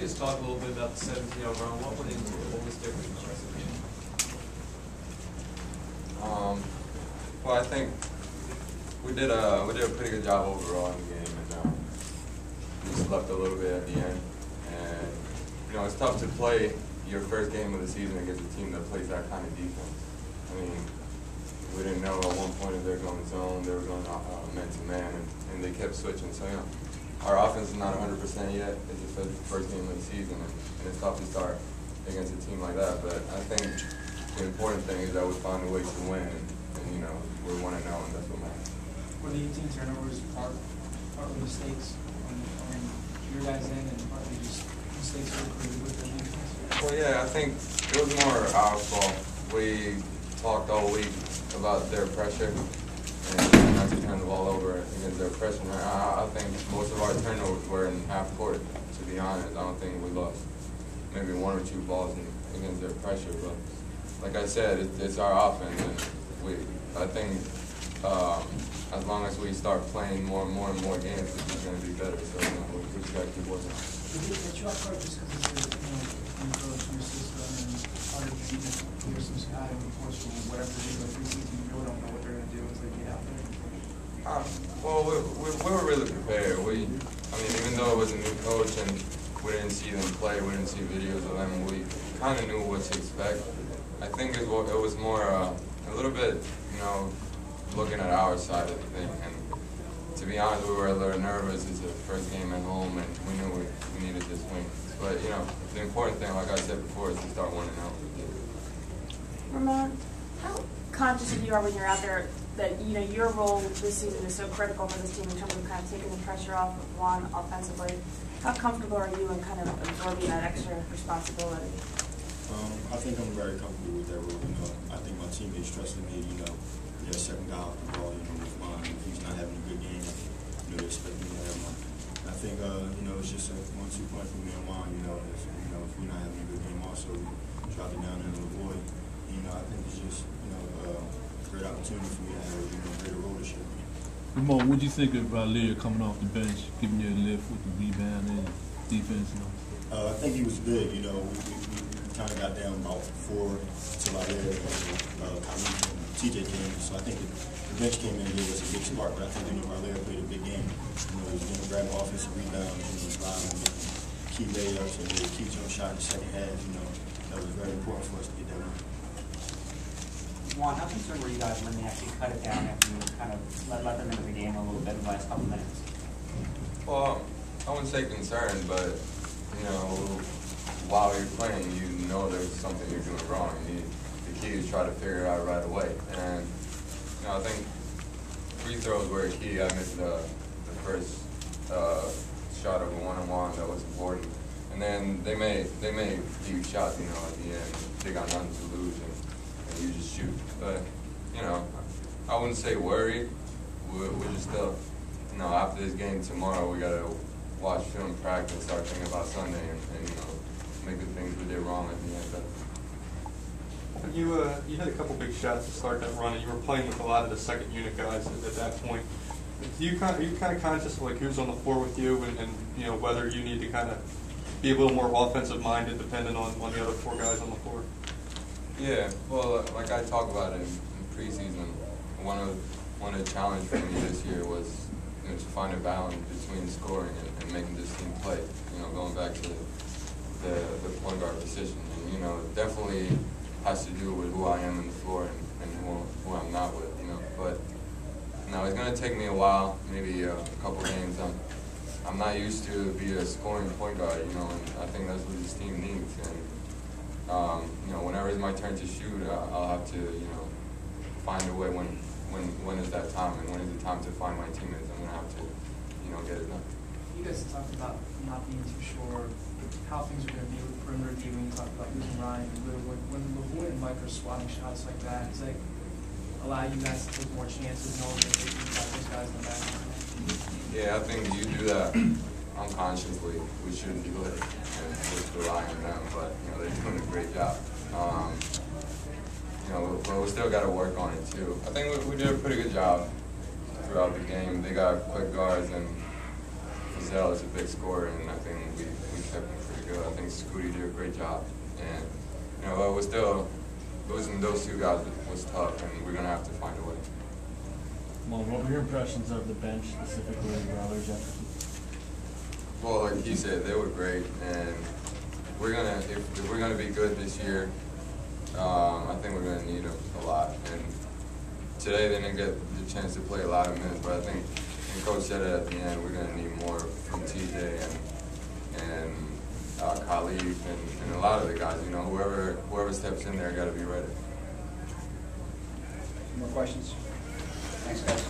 you just talk a little bit about the 17-0 run? What went into it? What was different in the rest of the game? Well, I think we did a pretty good job overall in the game, and we slept a little bit at the end. And you know, it's tough to play your first game of the season against a team that plays that kind of defense. I mean, we didn't know at one point if they were going zone, they were going man-to-man, and they kept switching. So, you know, our offense is not 100% yet. It's just the first game of the season, and it's tough to start against a team like that. But I think the important thing is that we found a way to win, and you know, we're 1-0, and that's what matters. Were the 18 turnovers partly mistakes on your guys' end, and partly just mistakes were created with the defense? Well, yeah, I think it was more our fault. We talked all week about their pressure and not to turn the ball over against their pressure. I think most of our turnovers were in half court, to be honest. I don't think we lost maybe 1 or 2 balls against their pressure. But like I said, it's our offense, and I think as long as we start playing more and more games, it's just going to be better. So you know, we just got to keep working. Did it get you off guard just because it's a new coach, new system, and part of the defense, there's some scouting, of course, from whatever they go through season, you really don't know what they're going to do until they get out there? Well, we were really prepared. I mean, even though it was a new coach and we didn't see them play, we didn't see videos of them, we kind of knew what to expect. I think it was more a little bit, you know, looking at our side of the thing. And to be honest, we were a little nervous. It's the first game at home, and we knew we needed this win. But, you know, the important thing, like I said before, is to start 1-0. Ramon, how conscious of you are when you're out there that, you know, your role this season is so critical for this team in terms of kind of taking the pressure off of Juan offensively? How comfortable are you in kind of absorbing that extra responsibility? I think I'm very comfortable with that role. You know, I think my teammates trusted me. You know, they're second guy off the ball. You know, with Juan, if he's not having a good game, you know, they expect me to have one. I think, you know, it's just a 1-2 punch for me and Juan. You know, if we're not having a good game, also we drop it down into the void. You know, I think it's just, you know, a great opportunity for me to have, you know, greater role to share. Ramon, what do you think about Lear coming off the bench, giving you a lift with the rebound and defense? I think he was good. You know, we kind of got down about 4 to Lair and TJ came. So I think the bench came in and gave us a big spark. But I think Lair played a big game. You know, he was getting grabbing offensive rebounds, he was driving, key layups, and a key jump shot in the second half. You know, that was very important for us to get that win. Juan, how concerned were you guys when they actually cut it down after you kind of let them into the game a little bit in the last couple minutes? Well, I wouldn't say concerned, but, you know, while you're playing, you know there's something you're doing wrong. The key is try to figure it out right away. And, you know, I think free throws were a key. I missed the first shot of a one-on-one that was important. And then they made deep shots, you know, at the end. They got nothing to lose, and you just shoot. But, you know, I wouldn't say worried. We're just still, you know, after this game tomorrow, we got to watch film, practice, start thinking about Sunday, and you know, make the things we did wrong at the end better. You had a couple big shots to start that run, and you were playing with a lot of the second unit guys at that point. Are you kind of conscious of like who's on the floor with you, and you know whether you need to kind of be a little more offensive minded, depending on the other 4 guys on the floor? Yeah, well, like I talked about in preseason, one of the challenges for me this year was, you know, to find a balance between scoring and making this team play. You know, going back to the point guard position, and you know, definitely has to do with who I am on the floor and who I'm not with. You know, but you know, it's gonna take me a while, maybe a couple games. I'm not used to be a scoring point guard. You know, and I think that's what this team needs. And you know, whenever it's my turn to shoot, I'll have to, you know, find a way when is that time, and when is the time to find my teammates. I'm gonna have to, you know, get it done. You guys talked about not being too sure how things are going to be with perimeter D when you talk about losing Ryan and Lou. When LeVoy and Mike are swatting shots like that, does that allow you guys to take more chances knowing that you've got those guys in the back? Yeah, I think you do that unconsciously. We shouldn't do it and just rely on them, but you know, they're doing a great job. You know, but we still got to work on it too. I think we did a pretty good job throughout the game. They got quick guards, and Denzel is a big scorer, and I think we kept him pretty good. I think Scooty did a great job, and you know, it was still losing those two guys was tough, and we're gonna have to find a way. Well, what were your impressions of the bench, specifically Riley Jefferson? Well, like he said, they were great, and we're gonna if we're gonna be good this year, I think we're gonna need them a lot. And today they didn't get the chance to play a lot of minutes, but I think, and Coach said it at the end, we're gonna need more from TJ and Khalid and a lot of the guys. You know, whoever steps in there got to be ready. More questions? Thanks, guys.